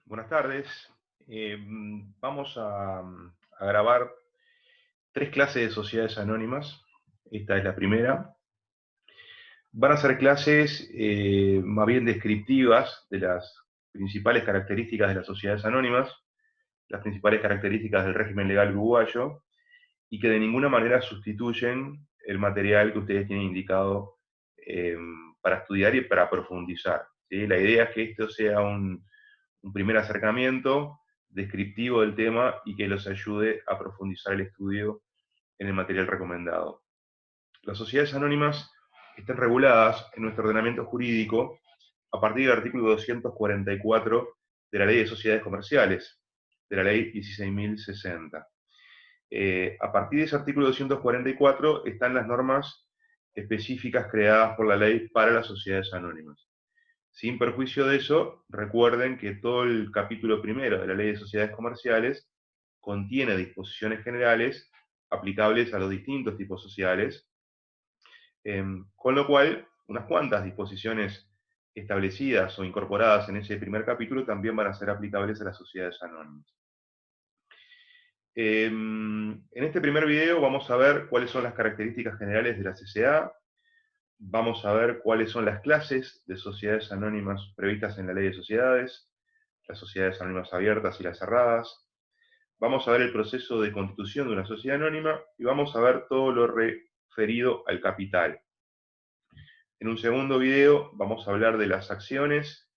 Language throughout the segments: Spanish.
Buenas tardes. Vamos a grabar tres clases de sociedades anónimas. Esta es la primera. Van a ser clases más bien descriptivas de las principales características de las sociedades anónimas, las principales características del régimen legal uruguayo, y que de ninguna manera sustituyen el material que ustedes tienen indicado eh, para estudiar y para profundizar, ¿sí? La idea es que esto sea un primer acercamiento descriptivo del tema y que los ayude a profundizar el estudio en el material recomendado. Las sociedades anónimas están reguladas en nuestro ordenamiento jurídico a partir del artículo 244 de la Ley de Sociedades Comerciales, de la Ley 16.060. A partir de ese artículo 244 están las normas específicas creadas por la ley para las sociedades anónimas. Sin perjuicio de eso, recuerden que todo el capítulo primero de la Ley de Sociedades Comerciales contiene disposiciones generales aplicables a los distintos tipos sociales, con lo cual unas cuantas disposiciones establecidas o incorporadas en ese primer capítulo también van a ser aplicables a las sociedades anónimas. En este primer video vamos a ver cuáles son las características generales de la CCA, vamos a ver cuáles son las clases de sociedades anónimas previstas en la Ley de Sociedades, las sociedades anónimas abiertas y las cerradas. Vamos a ver el proceso de constitución de una sociedad anónima y vamos a ver todo lo referido al capital. En un segundo video vamos a hablar de las acciones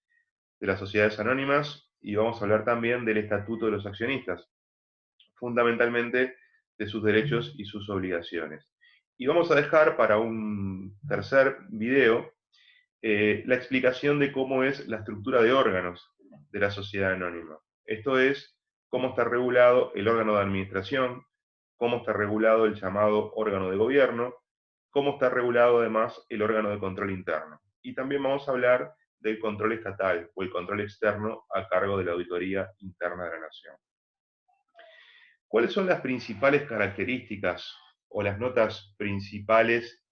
de las sociedades anónimas y vamos a hablar también del estatuto de los accionistas, fundamentalmente de sus derechos y sus obligaciones. Y vamos a dejar para un tercer video la explicación de cómo es la estructura de órganos de la sociedad anónima. Esto es, cómo está regulado el órgano de administración, cómo está regulado el llamado órgano de gobierno, cómo está regulado además el órgano de control interno. Y también vamos a hablar del control estatal o el control externo a cargo de la auditoría interna de la nación. ¿Cuáles son las principales características o las notas principales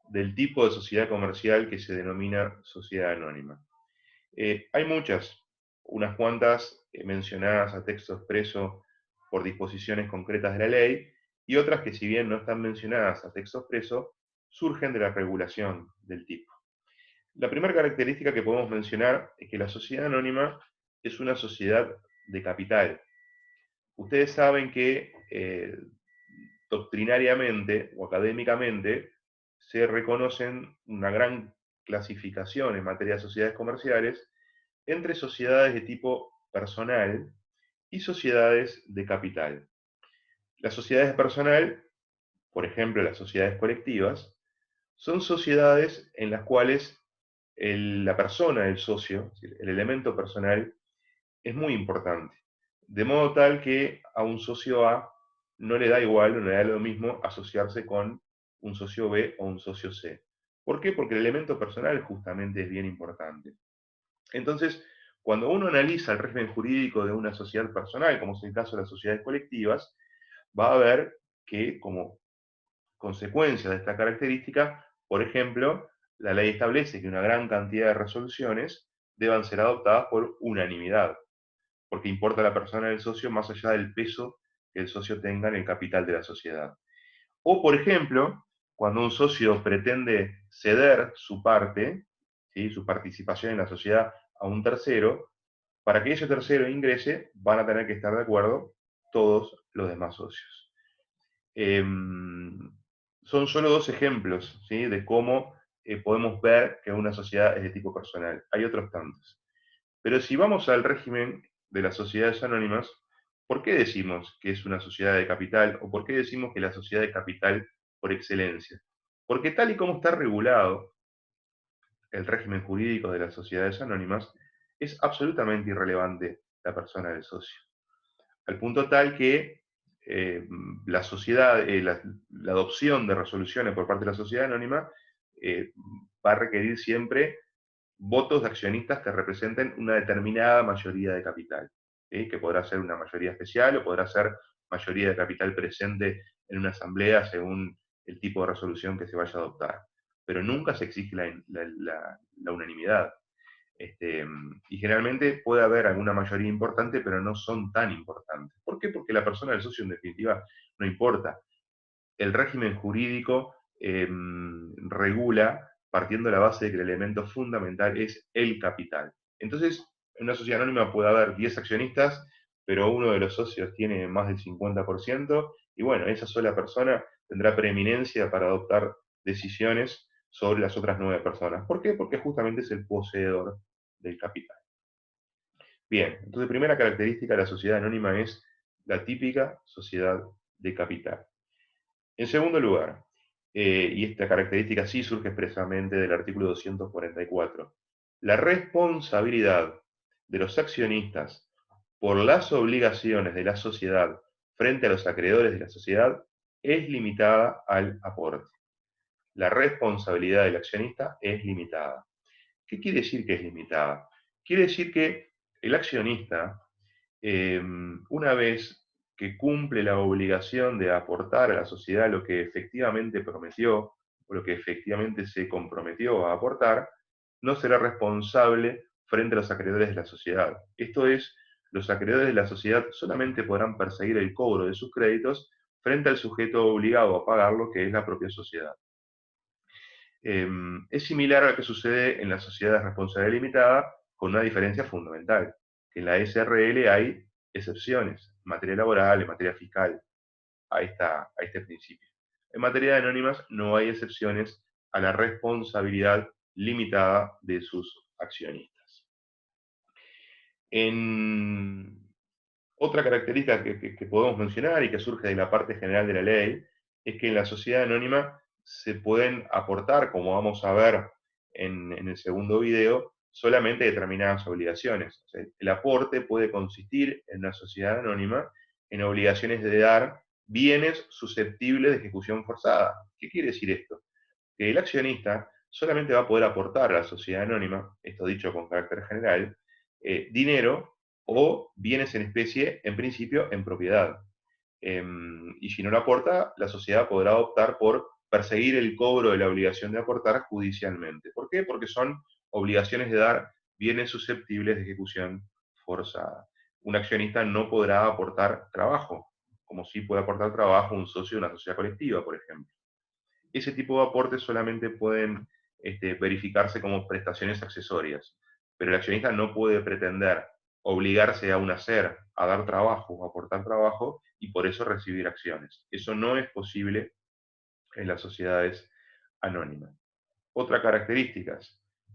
del tipo de sociedad comercial que se denomina sociedad anónima? Hay muchas, unas cuantas mencionadas a texto expreso por disposiciones concretas de la ley, y otras que, si bien no están mencionadas a texto expreso, surgen de la regulación del tipo. La primera característica que podemos mencionar es que la sociedad anónima es una sociedad de capital. Ustedes saben que doctrinariamente o académicamente se reconocen una gran clasificación en materia de sociedades comerciales entre sociedades de tipo personal y sociedades de capital. Las sociedades de personal, por ejemplo las sociedades colectivas, son sociedades en las cuales la persona, el socio, el elemento personal, es muy importante. De modo tal que a un socio A no le da igual, no le da lo mismo asociarse con un socio B o un socio C. ¿Por qué? Porque el elemento personal justamente es bien importante. Entonces, cuando uno analiza el régimen jurídico de una sociedad personal, como es el caso de las sociedades colectivas, va a ver que como consecuencia de esta característica, por ejemplo, la ley establece que una gran cantidad de resoluciones deban ser adoptadas por unanimidad, porque importa la persona del socio más allá del peso que el socio tenga en el capital de la sociedad. O, por ejemplo, cuando un socio pretende ceder su parte, ¿sí?, su participación en la sociedad a un tercero, para que ese tercero ingrese, van a tener que estar de acuerdo todos los demás socios. Son solo dos ejemplos, ¿sí?, de cómo podemos ver que una sociedad es de tipo personal. Hay otros tantos. Pero si vamos al régimen de las sociedades anónimas, ¿por qué decimos que es una sociedad de capital o por qué decimos que la sociedad de capital por excelencia? Porque tal y como está regulado el régimen jurídico de las sociedades anónimas, es absolutamente irrelevante la persona del socio. Al punto tal que la sociedad, la adopción de resoluciones por parte de la sociedad anónima eh, va a requerir siempre votos de accionistas que representen una determinada mayoría de capital, ¿sí?, que podrá ser una mayoría especial o podrá ser mayoría de capital presente en una asamblea según el tipo de resolución que se vaya a adoptar. Pero nunca se exige la unanimidad. Y generalmente puede haber alguna mayoría importante, pero no son tan importantes. ¿Por qué? Porque la persona del socio en definitiva no importa. El régimen jurídico regula partiendo de la base de que el elemento fundamental es el capital. Entonces, en una sociedad anónima puede haber 10 accionistas, pero uno de los socios tiene más del 50%, y bueno, esa sola persona tendrá preeminencia para adoptar decisiones sobre las otras 9 personas. ¿Por qué? Porque justamente es el poseedor del capital. Bien, entonces primera característica de la sociedad anónima es la típica sociedad de capital. En segundo lugar, y esta característica sí surge expresamente del artículo 244, la responsabilidad de los accionistas por las obligaciones de la sociedad frente a los acreedores de la sociedad es limitada al aporte. La responsabilidad del accionista es limitada. ¿Qué quiere decir que es limitada? Quiere decir que el accionista, una vez que cumple la obligación de aportar a la sociedad lo que efectivamente prometió o lo que efectivamente se comprometió a aportar, no será responsable frente a los acreedores de la sociedad. Esto es, los acreedores de la sociedad solamente podrán perseguir el cobro de sus créditos frente al sujeto obligado a pagarlo, que es la propia sociedad. Es similar a lo que sucede en las sociedades de responsabilidad limitada, con una diferencia fundamental, que en la SRL hay excepciones, en materia laboral, en materia fiscal, a este principio. En materia de anónimas no hay excepciones a la responsabilidad limitada de sus accionistas. En otra característica que podemos mencionar y que surge de la parte general de la ley es que en la sociedad anónima se pueden aportar, como vamos a ver en el segundo video, solamente determinadas obligaciones. O sea, el aporte puede consistir en una sociedad anónima en obligaciones de dar bienes susceptibles de ejecución forzada. ¿Qué quiere decir esto? Que el accionista solamente va a poder aportar a la sociedad anónima, esto dicho con carácter general, dinero o bienes en especie, en principio, en propiedad. Y si no lo aporta, la sociedad podrá optar por perseguir el cobro de la obligación de aportar judicialmente. ¿Por qué? Porque son obligaciones de dar bienes susceptibles de ejecución forzada. Un accionista no podrá aportar trabajo, como sí puede aportar trabajo un socio de una sociedad colectiva, por ejemplo. Ese tipo de aportes solamente pueden verificarse como prestaciones accesorias, pero el accionista no puede pretender obligarse a un hacer, a dar trabajo, a aportar trabajo, y por eso recibir acciones. Eso no es posible en las sociedades anónimas. Otra característica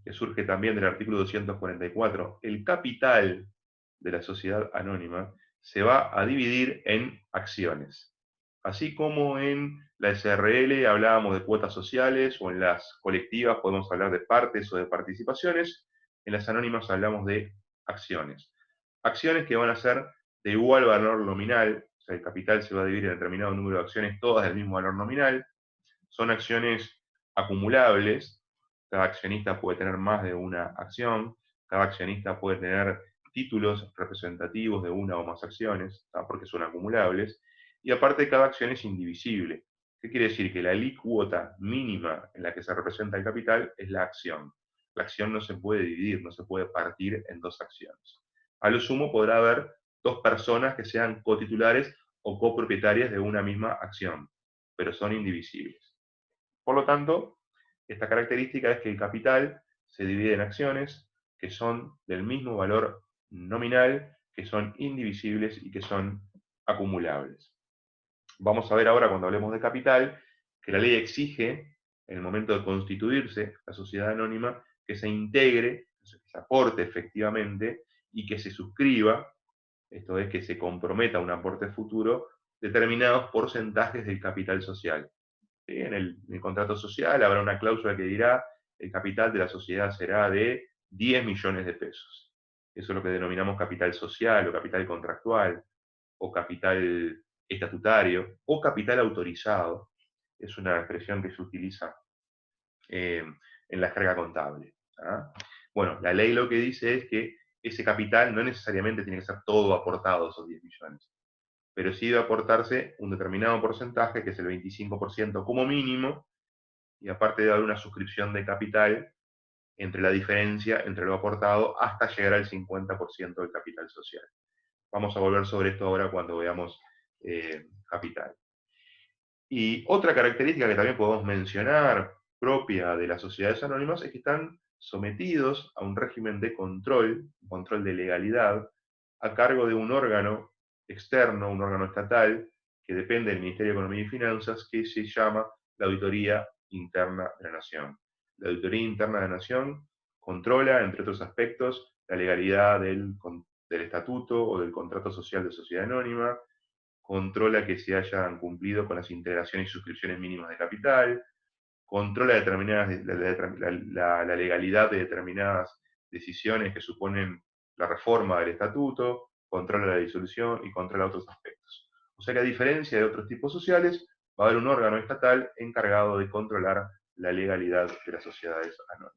que surge también del artículo 244, el capital de la sociedad anónima se va a dividir en acciones. Así como en la SRL hablábamos de cuotas sociales o en las colectivas podemos hablar de partes o de participaciones, en las anónimas hablamos de acciones. Acciones que van a ser de igual valor nominal, o sea, el capital se va a dividir en determinado número de acciones, todas del mismo valor nominal. Son acciones acumulables, cada accionista puede tener más de una acción, cada accionista puede tener títulos representativos de una o más acciones, porque son acumulables, y aparte cada acción es indivisible. ¿Qué quiere decir? Que la alícuota mínima en la que se representa el capital es la acción. La acción no se puede dividir, no se puede partir en dos acciones. A lo sumo podrá haber dos personas que sean cotitulares o copropietarias de una misma acción, pero son indivisibles. Por lo tanto, esta característica es que el capital se divide en acciones que son del mismo valor nominal, que son indivisibles y que son acumulables. Vamos a ver ahora, cuando hablemos de capital, que la ley exige, en el momento de constituirse la sociedad anónima, que se integre, que se aporte efectivamente y que se suscriba, esto es, que se comprometa a un aporte futuro, determinados porcentajes del capital social. ¿Sí? En el contrato social habrá una cláusula que dirá el capital de la sociedad será de 10 millones de pesos. Eso es lo que denominamos capital social o capital contractual o capital estatutario o capital autorizado. Es una expresión que se utiliza en la jerga contable. ¿Ah? Bueno, la ley lo que dice es que ese capital no necesariamente tiene que ser todo aportado, esos 10 millones, pero sí debe aportarse un determinado porcentaje, que es el 25% como mínimo, y aparte debe haber una suscripción de capital entre la diferencia entre lo aportado hasta llegar al 50% del capital social. Vamos a volver sobre esto ahora cuando veamos capital. Y otra característica que también podemos mencionar, propia de las sociedades anónimas, es que están sometidos a un régimen de control de legalidad, a cargo de un órgano externo, un órgano estatal, que depende del Ministerio de Economía y Finanzas, que se llama la Auditoría Interna de la Nación. La Auditoría Interna de la Nación controla, entre otros aspectos, la legalidad del estatuto o del contrato social de sociedad anónima, controla que se hayan cumplido con las integraciones y suscripciones mínimas de capital, controla la legalidad de determinadas decisiones que suponen la reforma del estatuto, controla la disolución y controla otros aspectos. O sea que a diferencia de otros tipos sociales, va a haber un órgano estatal encargado de controlar la legalidad de las sociedades anónimas.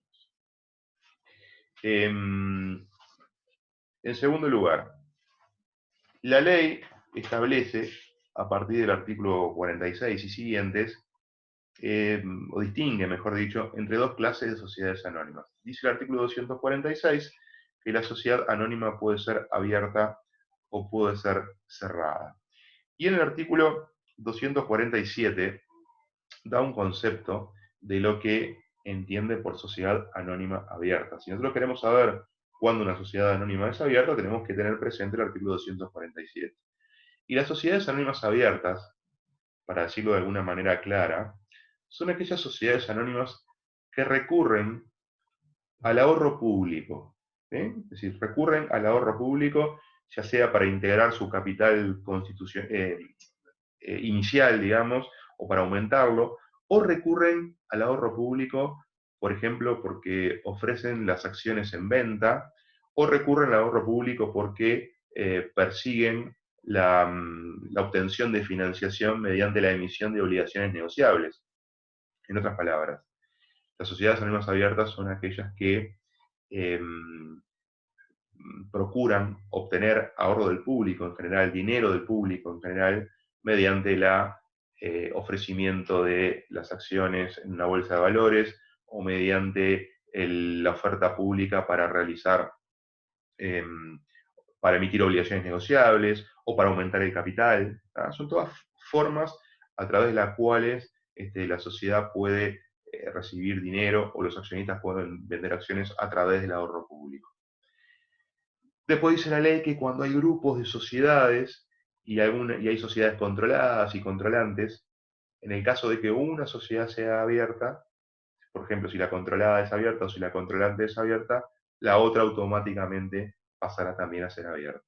En segundo lugar, la ley establece, a partir del artículo 46 y siguientes, o distingue, mejor dicho, entre dos clases de sociedades anónimas. Dice el artículo 246 que la sociedad anónima puede ser abierta o puede ser cerrada. Y en el artículo 247 da un concepto de lo que entiende por sociedad anónima abierta. Si nosotros queremos saber cuándo una sociedad anónima es abierta, tenemos que tener presente el artículo 247. Y las sociedades anónimas abiertas, para decirlo de alguna manera clara, son aquellas sociedades anónimas que recurren al ahorro público. Es decir, recurren al ahorro público, ya sea para integrar su capital inicial, digamos, o para aumentarlo, o recurren al ahorro público, por ejemplo, porque ofrecen las acciones en venta, o recurren al ahorro público porque persiguen la obtención de financiación mediante la emisión de obligaciones negociables. En otras palabras, las sociedades anónimas abiertas son aquellas que eh, procuran obtener ahorro del público en general, dinero del público en general, mediante el ofrecimiento de las acciones en una bolsa de valores o mediante la oferta pública para realizar, eh, para emitir obligaciones negociables o para aumentar el capital. Son todas formas a través de las cuales la sociedad puede recibir dinero o los accionistas pueden vender acciones a través del ahorro público. Después dice la ley que cuando hay grupos de sociedades y hay sociedades controladas y controlantes, en el caso de que una sociedad sea abierta, por ejemplo, si la controlada es abierta o si la controlante es abierta, la otra automáticamente pasará también a ser abierta.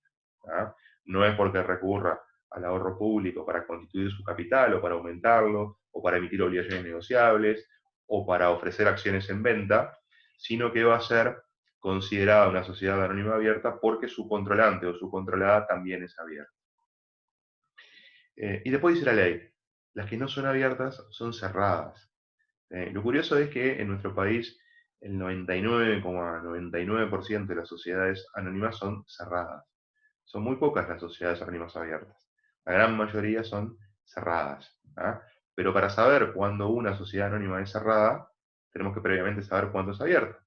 No es porque recurra al ahorro público para constituir su capital o para aumentarlo, o para emitir obligaciones negociables, o para ofrecer acciones en venta, sino que va a ser considerada una sociedad anónima abierta porque su controlante o su controlada también es abierta. Y después dice la ley, las que no son abiertas son cerradas. Lo curioso es que en nuestro país el 99,99% de las sociedades anónimas son cerradas. Son muy pocas las sociedades anónimas abiertas. La gran mayoría son cerradas. Pero para saber cuándo una sociedad anónima es cerrada, tenemos que previamente saber cuándo es abierta,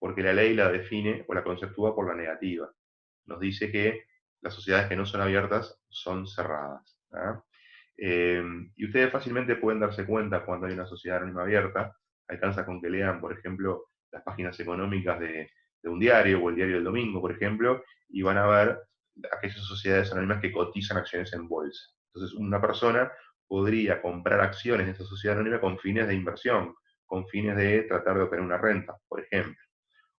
porque la ley la define o la conceptúa por la negativa. Nos dice que las sociedades que no son abiertas son cerradas. Y ustedes fácilmente pueden darse cuenta cuando hay una sociedad anónima abierta. Alcanza con que lean, por ejemplo, las páginas económicas de un diario o el diario del domingo, por ejemplo, y van a ver aquellas sociedades anónimas que cotizan acciones en bolsa. Entonces, una persona podría comprar acciones de esa sociedad anónima con fines de inversión, con fines de tratar de obtener una renta, por ejemplo.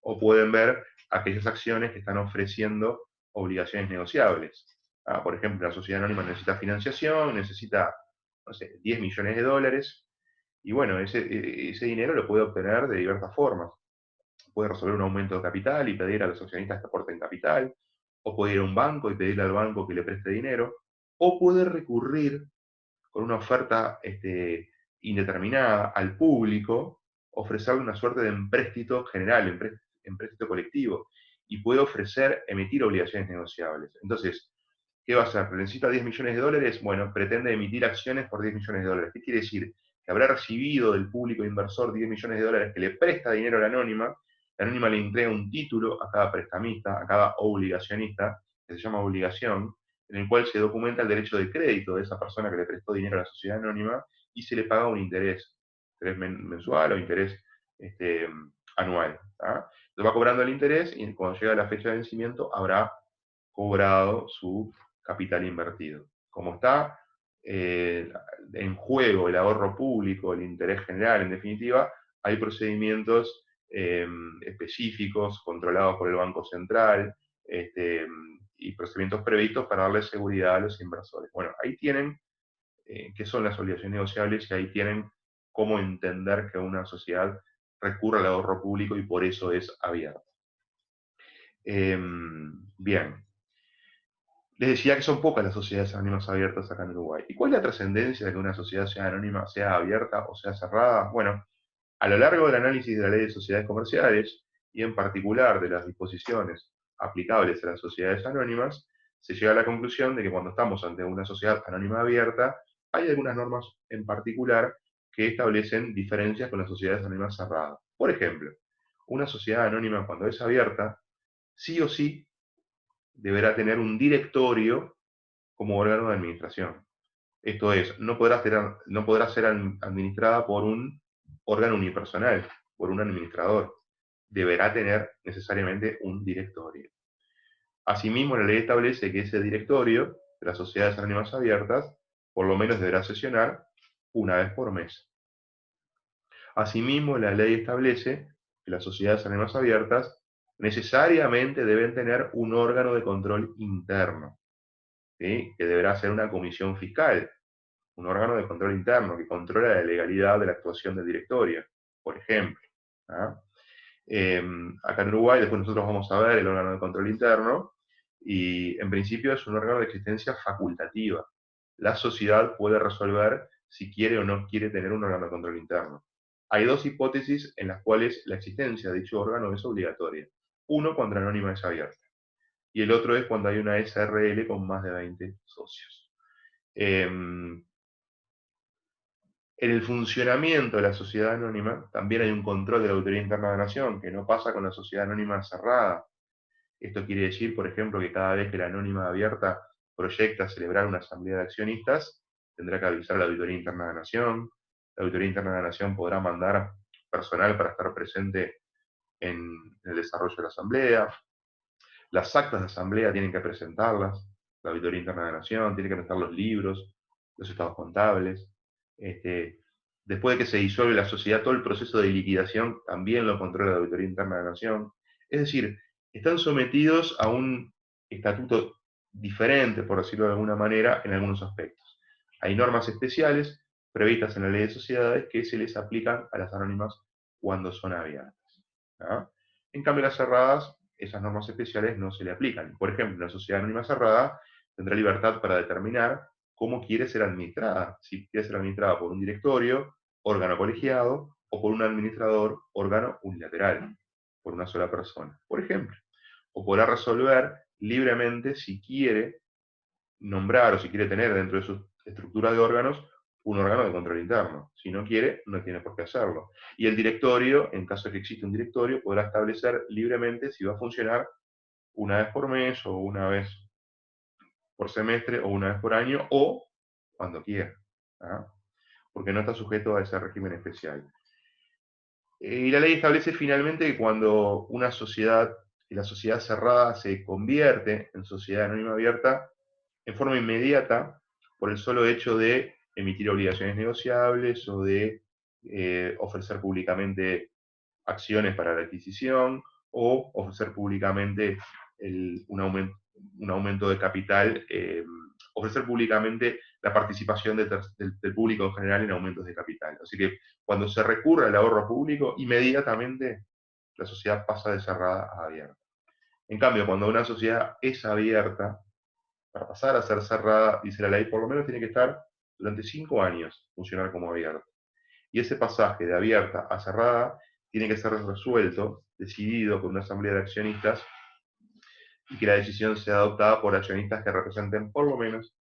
O pueden ver aquellas acciones que están ofreciendo obligaciones negociables. Por ejemplo, la sociedad anónima necesita financiación, necesita, no sé, 10 millones de dólares, y bueno, ese dinero lo puede obtener de diversas formas. Puede resolver un aumento de capital y pedir a los accionistas que aporten capital, o puede ir a un banco y pedirle al banco que le preste dinero, o puede recurrir con una oferta indeterminada al público, ofrecerle una suerte de empréstito general, empréstito colectivo, y puede ofrecer emitir obligaciones negociables. Entonces, ¿qué va a hacer? ¿Necesita 10 millones de dólares? Bueno, pretende emitir acciones por 10 millones de dólares. ¿Qué quiere decir? Que habrá recibido del público inversor 10 millones de dólares que le presta dinero a la anónima La anónima le entrega un título a cada prestamista, a cada obligacionista, que se llama obligación, en el cual se documenta el derecho de crédito de esa persona que le prestó dinero a la sociedad anónima y se le paga un interés mensual o interés anual. ¿Tá? Se va cobrando el interés y cuando llega la fecha de vencimiento habrá cobrado su capital invertido. Como está en juego el ahorro público, el interés general, en definitiva, hay procedimientos específicos controlados por el Banco Central y procedimientos previstos para darle seguridad a los inversores. Bueno, ahí tienen qué son las obligaciones negociables y ahí tienen cómo entender que una sociedad recurre al ahorro público y por eso es abierta. Bien. Les decía que son pocas las sociedades anónimas abiertas acá en Uruguay. ¿Y cuál es la trascendencia de que una sociedad sea anónima, sea abierta o sea cerrada? Bueno, a lo largo del análisis de la ley de sociedades comerciales, y en particular de las disposiciones aplicables a las sociedades anónimas, se llega a la conclusión de que cuando estamos ante una sociedad anónima abierta, hay algunas normas en particular que establecen diferencias con las sociedades anónimas cerradas. Por ejemplo, una sociedad anónima cuando es abierta, sí o sí deberá tener un directorio como órgano de administración. Esto es, no podrá ser administrada por un órgano unipersonal, por un administrador. Deberá tener necesariamente un directorio. Asimismo, la ley establece que ese directorio de las sociedades anónimas abiertas por lo menos deberá sesionar una vez por mes. Asimismo, la ley establece que las sociedades anónimas abiertas necesariamente deben tener un órgano de control interno, ¿sí? Que deberá ser una comisión fiscal, un órgano de control interno que controla la legalidad de la actuación del directorio, por ejemplo. ¿Ah? Acá en Uruguay, después nosotros vamos a ver el órgano de control interno, y en principio es un órgano de existencia facultativa. La sociedad puede resolver si quiere o no quiere tener un órgano de control interno. Hay dos hipótesis en las cuales la existencia de dicho órgano es obligatoria. Uno, cuando la anónima es abierta, y el otro es cuando hay una SRL con más de 20 socios. En el funcionamiento de la sociedad anónima también hay un control de la Auditoría Interna de la Nación, que no pasa con la sociedad anónima cerrada. Esto quiere decir, por ejemplo, que cada vez que la anónima abierta proyecta celebrar una asamblea de accionistas, tendrá que avisar a la Auditoría Interna de la Nación. La Auditoría Interna de la Nación podrá mandar personal para estar presente en el desarrollo de la asamblea. Las actas de asamblea tienen que presentarlas, la Auditoría Interna de la Nación, tiene que presentar los libros, los estados contables. Después de que se disuelve la sociedad, todo el proceso de liquidación también lo controla la Auditoría Interna de la Nación. Es decir, están sometidos a un estatuto diferente, por decirlo de alguna manera, en algunos aspectos. Hay normas especiales previstas en la ley de sociedades que se les aplican a las anónimas cuando son abiertas. ¿Ah? En cambio, las cerradas, esas normas especiales no se le aplican. Por ejemplo, una sociedad anónima cerrada tendrá libertad para determinar cómo quiere ser administrada. Si quiere ser administrada por un directorio, órgano colegiado, o por un administrador, órgano unilateral, por una sola persona, por ejemplo. O podrá resolver libremente si quiere nombrar o si quiere tener dentro de su estructura de órganos un órgano de control interno. Si no quiere, no tiene por qué hacerlo. Y el directorio, en caso de que exista un directorio, podrá establecer libremente si va a funcionar una vez por mes o una vez por semestre o una vez por año o cuando quiera, ¿ah? Porque no está sujeto a ese régimen especial. Y la ley establece finalmente que cuando una sociedad, la sociedad cerrada se convierte en sociedad anónima abierta, en forma inmediata, por el solo hecho de emitir obligaciones negociables o de ofrecer públicamente acciones para la adquisición o ofrecer públicamente un aumento de capital, ofrecer públicamente la participación del público en general en aumentos de capital. Así que cuando se recurre al ahorro público, inmediatamente la sociedad pasa de cerrada a abierta. En cambio, cuando una sociedad es abierta, para pasar a ser cerrada, dice la ley, por lo menos tiene que estar durante 5 años funcionar como abierta. Y ese pasaje de abierta a cerrada tiene que ser resuelto, decidido por una asamblea de accionistas, y que la decisión sea adoptada por accionistas que representen por lo menos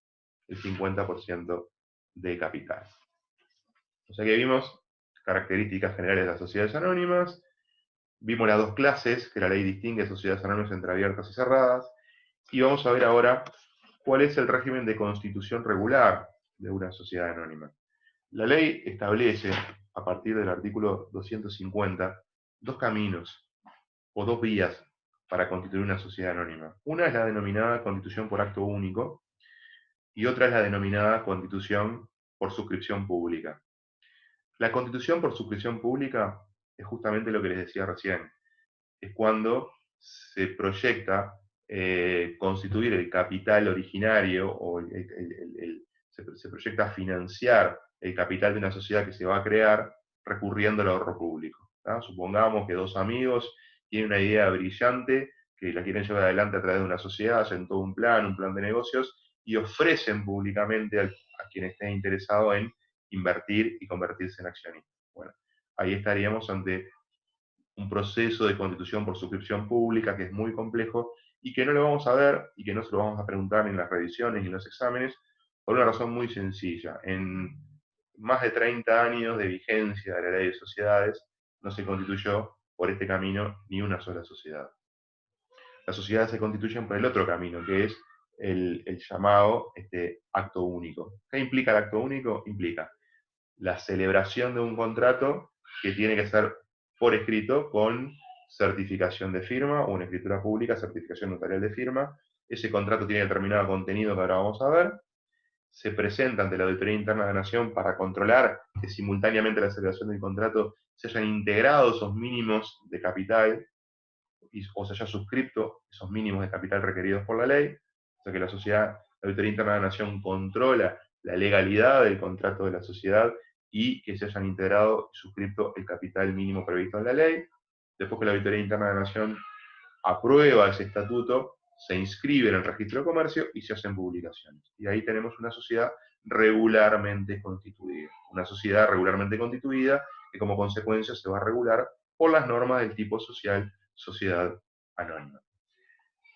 el 50% de capital. O sea que vimos características generales de las sociedades anónimas, Vimos las dos clases que la ley distingue sociedades anónimas entre abiertas y cerradas, y vamos a ver ahora cuál es el régimen de constitución regular de una sociedad anónima. La ley establece, a partir del artículo 250, dos caminos o dos vías para constituir una sociedad anónima. Una es la denominada constitución por acto único y otra es la denominada constitución por suscripción pública. La constitución por suscripción pública es justamente lo que les decía recién. Es cuando se proyecta constituir el capital originario o se proyecta financiar el capital de una sociedad que se va a crear recurriendo al ahorro público. ¿tá? Supongamos que dos amigos tienen una idea brillante que la quieren llevar adelante a través de una sociedad, hacen todo un plan de negocios y ofrecen públicamente a quien esté interesado en invertir y convertirse en accionista. Bueno, ahí estaríamos ante un proceso de constitución por suscripción pública que es muy complejo y que no lo vamos a ver y que no se lo vamos a preguntar ni en las revisiones ni en los exámenes por una razón muy sencilla. En más de 30 años de vigencia de la ley de sociedades no se constituyó por este camino ni una sola sociedad. Las sociedades se constituyen por el otro camino, que es el llamado acto único. ¿Qué implica el acto único? Implica la celebración de un contrato que tiene que ser por escrito con certificación de firma o una escritura pública, certificación notarial de firma. Ese contrato tiene determinado contenido que ahora vamos a ver. Se presenta ante la Auditoría Interna de la Nación para controlar que simultáneamente a la celebración del contrato se hayan integrado esos mínimos de capital o se haya suscrito esos mínimos de capital requeridos por la ley. O sea que la sociedad, la Auditoría Interna de la Nación controla la legalidad del contrato de la sociedad y que se hayan integrado y suscrito el capital mínimo previsto en la ley. Después que la Auditoría Interna de la Nación aprueba ese estatuto, se inscribe en el registro de comercio y se hacen publicaciones. Y ahí tenemos una sociedad regularmente constituida. Una sociedad regularmente constituida que como consecuencia se va a regular por las normas del tipo social, sociedad anónima.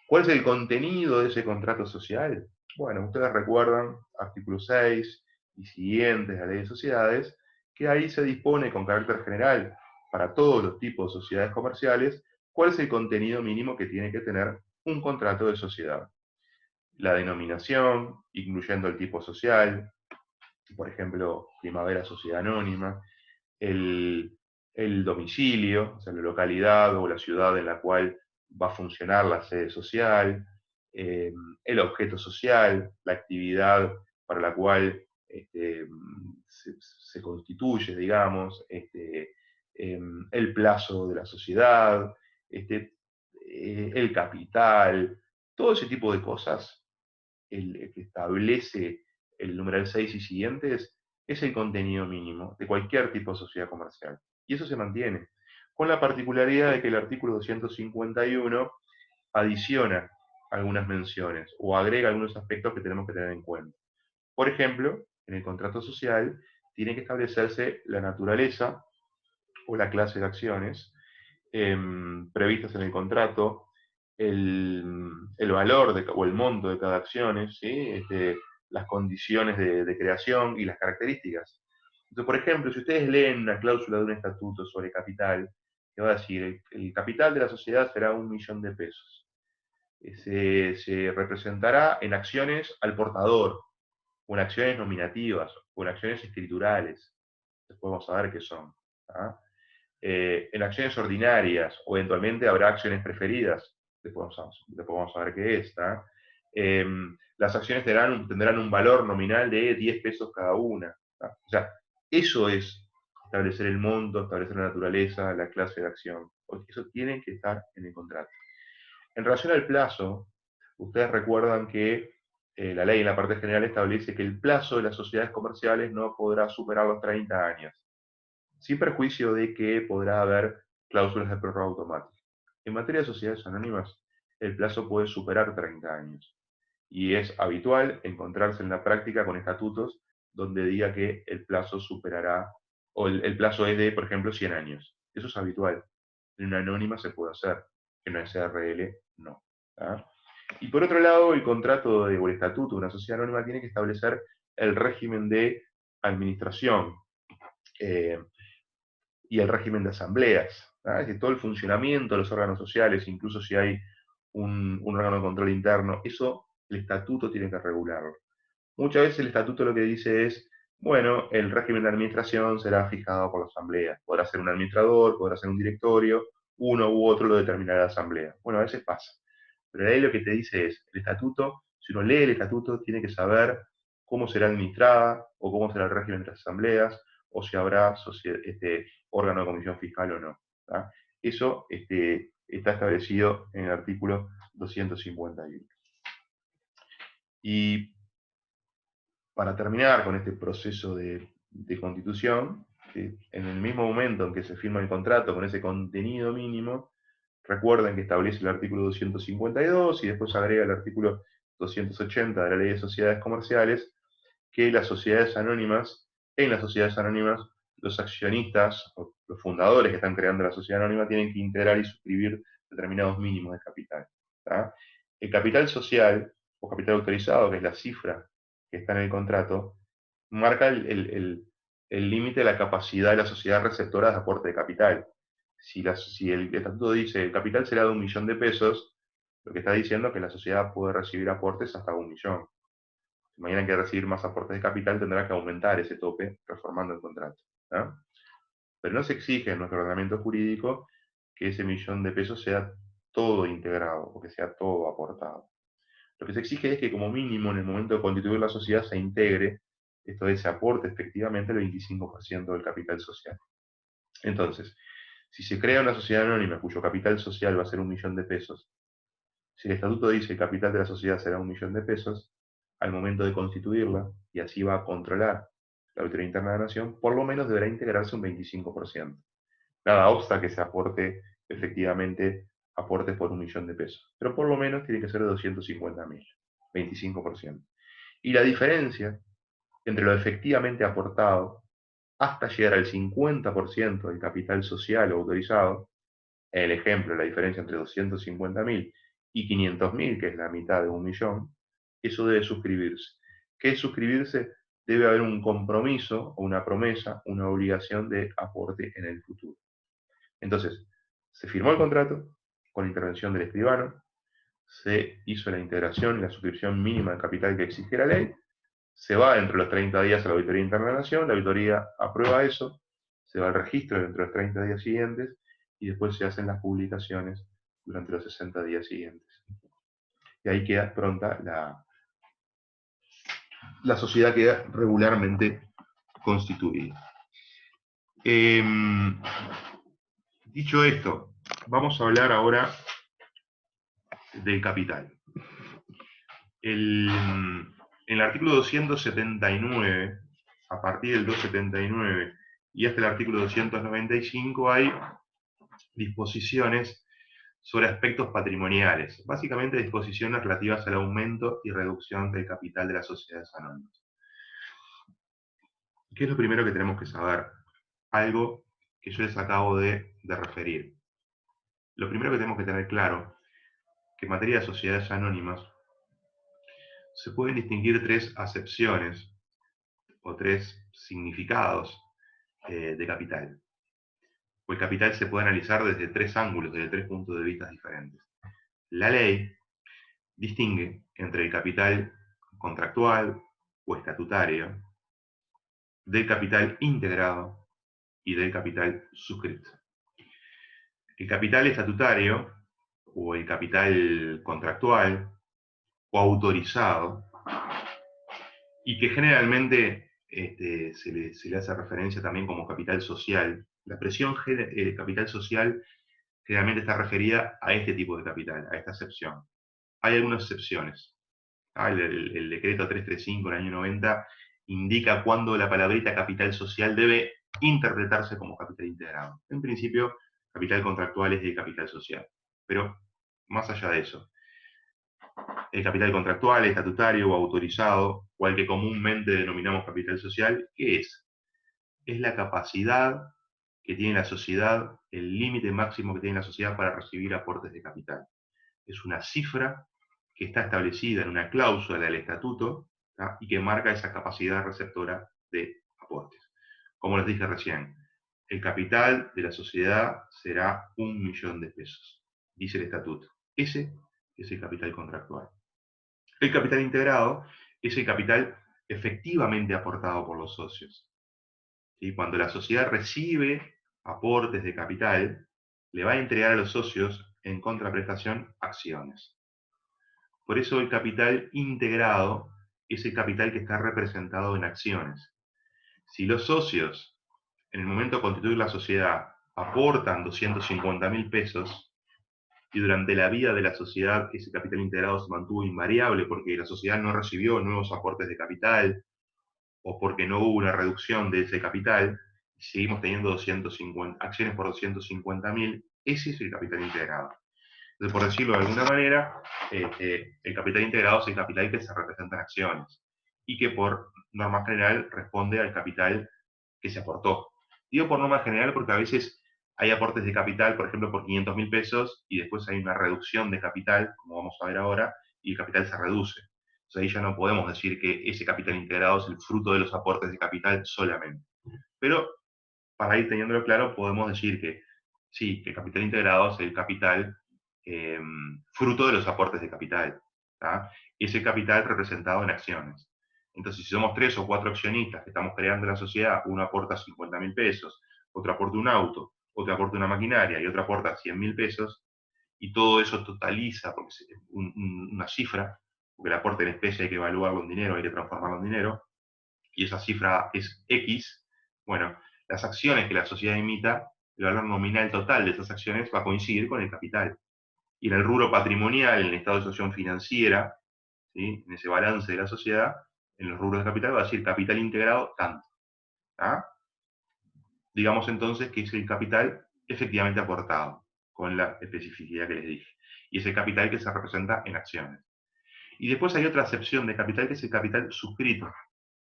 ¿Cuál es el contenido de ese contrato social? Bueno, ustedes recuerdan artículo 6 y siguientes de la ley de sociedades, que ahí se dispone con carácter general para todos los tipos de sociedades comerciales cuál es el contenido mínimo que tiene que tener un contrato de sociedad. La denominación, incluyendo el tipo social, por ejemplo, Primavera Sociedad Anónima, el, el domicilio, o sea, la localidad o la ciudad en la cual va a funcionar la sede social, el objeto social, la actividad para la cual se constituye, digamos, el plazo de la sociedad, el capital, todo ese tipo de cosas, el que establece el numeral 6 y siguientes, es el contenido mínimo de cualquier tipo de sociedad comercial. Y eso se mantiene, con la particularidad de que el artículo 251 adiciona algunas menciones o agrega algunos aspectos que tenemos que tener en cuenta. Por ejemplo, en el contrato social tiene que establecerse la naturaleza o la clase de acciones previstas en el contrato, el valor o el monto de cada acción, ¿sí? Las condiciones de creación y las características. Entonces, por ejemplo, si ustedes leen una cláusula de un estatuto sobre capital, que va a decir, el capital de la sociedad será 1.000.000 de pesos. Se representará en acciones al portador, o en acciones nominativas, o en acciones escriturales. Después vamos a ver qué son. ¿tá? En acciones ordinarias, o eventualmente habrá acciones preferidas, después vamos a ver qué es. Las acciones tendrán un valor nominal de 10 pesos cada una. O sea, eso es establecer el monto, establecer la naturaleza, la clase de acción. Porque eso tiene que estar en el contrato. En relación al plazo, ustedes recuerdan que la ley en la parte general establece que el plazo de las sociedades comerciales no podrá superar los 30 años sin perjuicio de que podrá haber cláusulas de prórroga automática. En materia de sociedades anónimas, el plazo puede superar 30 años, y es habitual encontrarse en la práctica con estatutos donde diga que el plazo superará, o el plazo es de, por ejemplo, 100 años. Eso es habitual. En una anónima se puede hacer, en una SRL no. ¿tá? Y por otro lado, el contrato o el estatuto de una sociedad anónima tiene que establecer el régimen de administración. Y el régimen de asambleas. Es decir, todo el funcionamiento de los órganos sociales, incluso si hay un órgano de control interno, eso el estatuto tiene que regularlo. Muchas veces el estatuto lo que dice es, bueno, el régimen de administración será fijado por la asamblea. Podrá ser un administrador, podrá ser un directorio, uno u otro lo determinará la asamblea. Bueno, a veces pasa. Pero ahí lo que te dice es, el estatuto, si uno lee el estatuto, tiene que saber cómo será administrada, o cómo será el régimen de las asambleas, o si habrá órgano de comisión fiscal o no. ¿Tá? Eso está establecido en el artículo 251. Y para terminar con este proceso de constitución, en el mismo momento en que se firma el contrato con ese contenido mínimo, recuerden que establece el artículo 252 y después agrega el artículo 280 de la Ley de Sociedades Comerciales, que las sociedades anónimas, en las sociedades anónimas, los accionistas o los fundadores que están creando la sociedad anónima tienen que integrar y suscribir determinados mínimos de capital. ¿Tá? El capital social o capital autorizado, que es la cifra que está en el contrato, marca el límite de la capacidad de la sociedad receptora de aporte de capital. Si el estatuto dice el capital será de 1.000.000 de pesos, lo que está diciendo es que la sociedad puede recibir aportes hasta 1.000.000. Si mañana quiere recibir más aportes de capital, tendrá que aumentar ese tope reformando el contrato. ¿No? Pero no se exige en nuestro ordenamiento jurídico que ese 1.000.000 de pesos sea todo integrado o que sea todo aportado. Lo que se exige es que como mínimo en el momento de constituir la sociedad se integre, esto es, se aporte efectivamente el 25% del capital social. Entonces, si se crea una sociedad anónima cuyo capital social va a ser 1.000.000 de pesos, si el estatuto dice que el capital de la sociedad será 1.000.000 de pesos, al momento de constituirla, y así va a controlar la Auditoría Interna de la Nación, por lo menos deberá integrarse un 25%. Nada obsta que se aporte efectivamente aportes por 1.000.000 de pesos, pero por lo menos tiene que ser de 250.000, 25%. Y la diferencia entre lo efectivamente aportado hasta llegar al 50% del capital social autorizado, en el ejemplo, la diferencia entre 250.000 y 500.000, que es la mitad de 1.000.000, eso debe suscribirse. ¿Qué es suscribirse? Debe haber un compromiso o una promesa, una obligación de aporte en el futuro. Entonces, se firmó el contrato con la intervención del escribano, se hizo la integración y la suscripción mínima de capital que exige la ley, se va dentro de los 30 días a la Auditoría Interna de la Nación, la auditoría aprueba eso, se va al registro dentro de los 30 días siguientes y después se hacen las publicaciones durante los 60 días siguientes. Y ahí queda pronta la sociedad queda regularmente constituida. Dicho esto, vamos a hablar ahora del capital. En el artículo 279, a partir del 279 y hasta el artículo 295 hay disposiciones sobre aspectos patrimoniales, básicamente disposiciones relativas al aumento y reducción del capital de las sociedades anónimas. ¿Qué es lo primero que tenemos que saber? Algo que yo les acabo de referir. Lo primero que tenemos que tener claro, que en materia de sociedades anónimas, se pueden distinguir tres acepciones o tres significados de capital. O el capital se puede analizar desde tres ángulos, desde tres puntos de vista diferentes. La ley distingue entre el capital contractual o estatutario, del capital integrado y del capital suscrito. El capital estatutario o el capital contractual o autorizado, y que generalmente se le hace referencia también como capital social. La expresión capital social generalmente está referida a este tipo de capital, a esta excepción. Hay algunas excepciones. El decreto 335 del año 90 indica cuándo la palabrita capital social debe interpretarse como capital integrado. En principio, capital contractual es de capital social. Pero, más allá de eso, el capital contractual, estatutario o autorizado, o al que comúnmente denominamos capital social, ¿qué es? Es la capacidad que tiene la sociedad, el límite máximo que tiene la sociedad para recibir aportes de capital. Es una cifra que está establecida en una cláusula del estatuto, ¿tá? Y que marca esa capacidad receptora de aportes. Como les dije recién, el capital de la sociedad será 1.000.000 de pesos, dice el estatuto. Ese es el capital contractual. El capital integrado es el capital efectivamente aportado por los socios. ¿Sí? Cuando la sociedad recibe aportes de capital, le va a entregar a los socios en contraprestación acciones. Por eso el capital integrado es el capital que está representado en acciones. Si los socios, en el momento de constituir la sociedad, aportan 250.000 pesos, y durante la vida de la sociedad ese capital integrado se mantuvo invariable porque la sociedad no recibió nuevos aportes de capital, o porque no hubo una reducción de ese capital, y seguimos teniendo 250, acciones por 250.000, ese es el capital integrado. Entonces, por decirlo de alguna manera, el capital integrado es el capital que se representa en acciones y que por norma general responde al capital que se aportó. Digo por norma general porque a veces hay aportes de capital, por ejemplo, por 500.000 pesos y después hay una reducción de capital, como vamos a ver ahora, y el capital se reduce. Entonces ahí ya no podemos decir que ese capital integrado es el fruto de los aportes de capital solamente. Pero para ir teniéndolo claro, podemos decir que sí, que el capital integrado es el capital fruto de los aportes de capital. ¿tá? Ese capital representado en acciones. Entonces, si somos 3 o 4 accionistas que estamos creando la sociedad, uno aporta 50.000 pesos, otro aporta un auto, otro aporta una maquinaria y otro aporta 100.000 pesos, y todo eso totaliza, porque es una cifra, porque el aporte en especie hay que evaluarlo en dinero, hay que transformarlo en dinero, y esa cifra es X, bueno, las acciones que la sociedad emita, el valor nominal total de esas acciones va a coincidir con el capital. Y en el rubro patrimonial, en el estado de situación financiera, ¿sí? En ese balance de la sociedad, en los rubros de capital va a decir capital integrado tanto. ¿tá? Digamos entonces que es el capital efectivamente aportado, con la especificidad que les dije. Y es el capital que se representa en acciones. Y después hay otra acepción de capital que es el capital suscrito.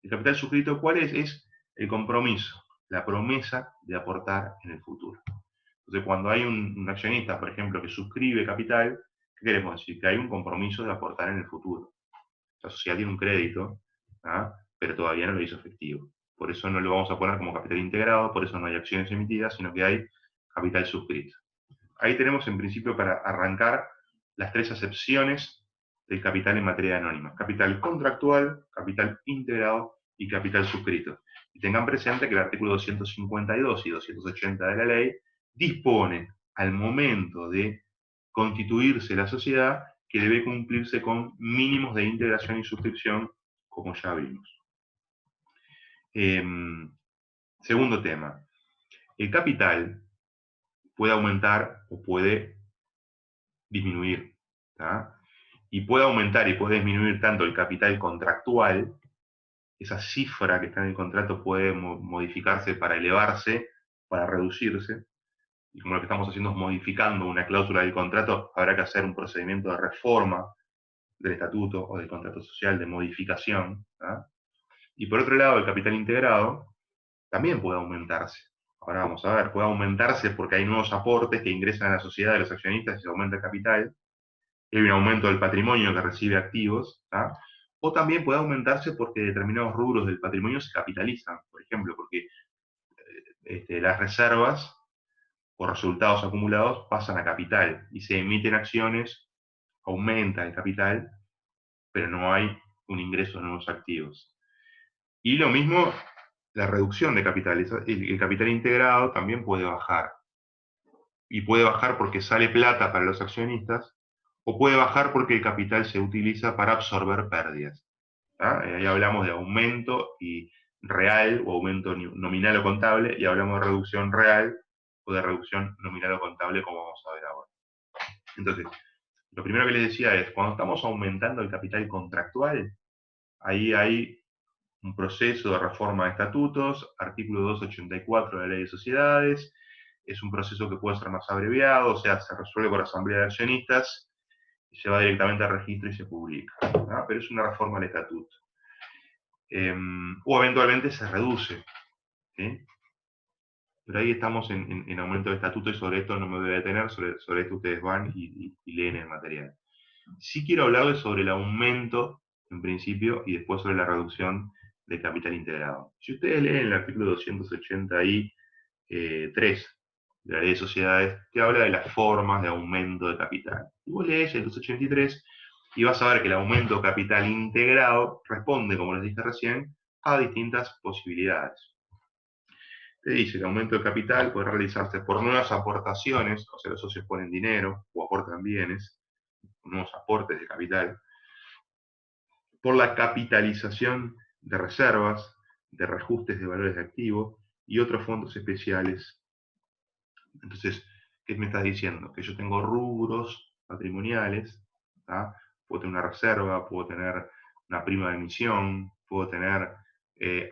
¿El capital suscrito cuál es? Es el compromiso, la promesa de aportar en el futuro. Entonces, cuando hay un accionista, por ejemplo, que suscribe capital, ¿qué queremos decir? Que hay un compromiso de aportar en el futuro. La sociedad tiene un crédito, ¿ah? Pero todavía no lo hizo efectivo. Por eso no lo vamos a poner como capital integrado, por eso no hay acciones emitidas, sino que hay capital suscrito. Ahí tenemos en principio para arrancar las 3 acepciones del capital en materia anónima. Capital contractual, capital integrado y capital suscrito. Y tengan presente que el artículo 252 y 280 de la ley dispone al momento de constituirse la sociedad que debe cumplirse con mínimos de integración y suscripción, como ya vimos. Segundo tema. El capital puede aumentar o puede disminuir. ¿tá? Y puede aumentar y puede disminuir tanto el capital contractual, esa cifra que está en el contrato puede modificarse para elevarse, para reducirse, y como lo que estamos haciendo es modificando una cláusula del contrato, habrá que hacer un procedimiento de reforma del estatuto o del contrato social, de modificación. ¿tá? Y por otro lado, el capital integrado también puede aumentarse. Ahora vamos a ver, puede aumentarse porque hay nuevos aportes que ingresan a la sociedad de los accionistas y se aumenta el capital, hay un aumento del patrimonio que recibe activos, ¿tá? O también puede aumentarse porque determinados rubros del patrimonio se capitalizan, por ejemplo, porque las reservas o resultados acumulados pasan a capital y se emiten acciones, aumenta el capital, pero no hay un ingreso de nuevos activos. Y lo mismo, la reducción de capital. El capital integrado también puede bajar. Y puede bajar porque sale plata para los accionistas, o puede bajar porque el capital se utiliza para absorber pérdidas. Ahí hablamos de aumento y real o aumento nominal o contable, y hablamos de reducción real o de reducción nominal o contable, como vamos a ver ahora. Entonces, lo primero que les decía es, cuando estamos aumentando el capital contractual, ahí hay un proceso de reforma de estatutos, artículo 284 de la Ley de Sociedades, es un proceso que puede ser más abreviado, o sea, se resuelve por asamblea de accionistas, se va directamente al registro y se publica. ¿no? Pero es una reforma del estatuto. O eventualmente se reduce. ¿sí? Pero ahí estamos en aumento de estatuto y sobre esto no me voy a detener, sobre esto ustedes van y leen el material. Sí quiero hablarles sobre el aumento, en principio, y después sobre la reducción de capital integrado. Si ustedes leen el artículo 280 ahí 3 de la Ley de Sociedades, que habla de las formas de aumento de capital. Y vos lees el 283 y vas a ver que el aumento de capital integrado responde, como les dije recién, a distintas posibilidades. Te dice que el aumento de capital puede realizarse por nuevas aportaciones, o sea, los socios ponen dinero o aportan bienes, nuevos aportes de capital, por la capitalización de reservas, de reajustes de valores de activos y otros fondos especiales. Entonces, ¿qué me estás diciendo? Que yo tengo rubros patrimoniales, ¿tá? Puedo tener una reserva, puedo tener una prima de emisión, puedo tener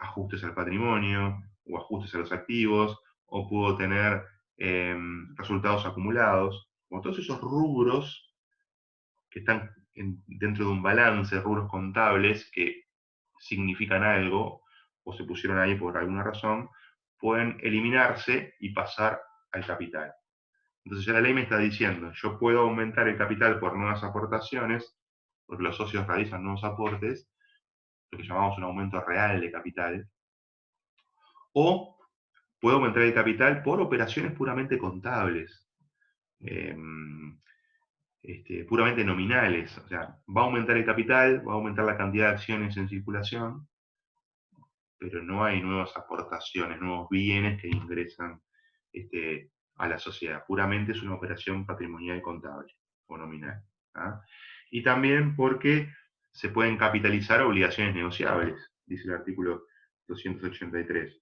ajustes al patrimonio o ajustes a los activos, o puedo tener resultados acumulados. Como todos esos rubros que están dentro de un balance, rubros contables que significan algo o se pusieron ahí por alguna razón, pueden eliminarse y pasar al capital. Entonces ya la ley me está diciendo, yo puedo aumentar el capital por nuevas aportaciones, porque los socios realizan nuevos aportes, lo que llamamos un aumento real de capital, o puedo aumentar el capital por operaciones puramente contables, eh, puramente nominales. O sea, va a aumentar el capital, va a aumentar la cantidad de acciones en circulación, pero no hay nuevas aportaciones, nuevos bienes que ingresan a la sociedad. Puramente es una operación patrimonial contable o nominal. ¿Ah? Y también porque se pueden capitalizar obligaciones negociables, dice el artículo 283.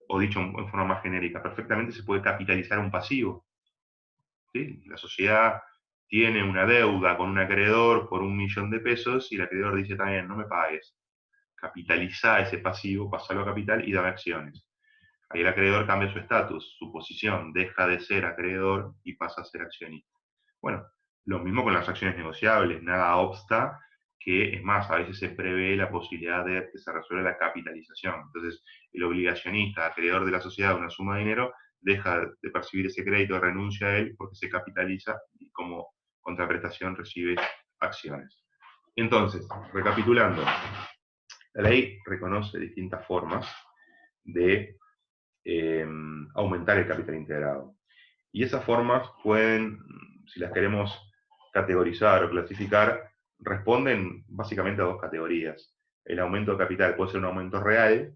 O dicho en forma más genérica, perfectamente se puede capitalizar un pasivo. ¿Sí? La sociedad tiene una deuda con un acreedor por 1.000.000 de pesos y el acreedor dice también, no me pagues, capitaliza ese pasivo, pasalo a capital y dame acciones. Ahí el acreedor cambia su estatus, su posición, deja de ser acreedor y pasa a ser accionista. Bueno, lo mismo con las acciones negociables, nada obsta que, es más, a veces se prevé la posibilidad de que se resuelva la capitalización. Entonces, el obligacionista, acreedor de la sociedad de una suma de dinero, deja de percibir ese crédito, renuncia a él porque se capitaliza y como contraprestación recibe acciones. Entonces, recapitulando, la ley reconoce distintas formas de aumentar el capital integrado. Y esas formas pueden, si las queremos categorizar o clasificar, responden básicamente a dos categorías. El aumento de capital puede ser un aumento real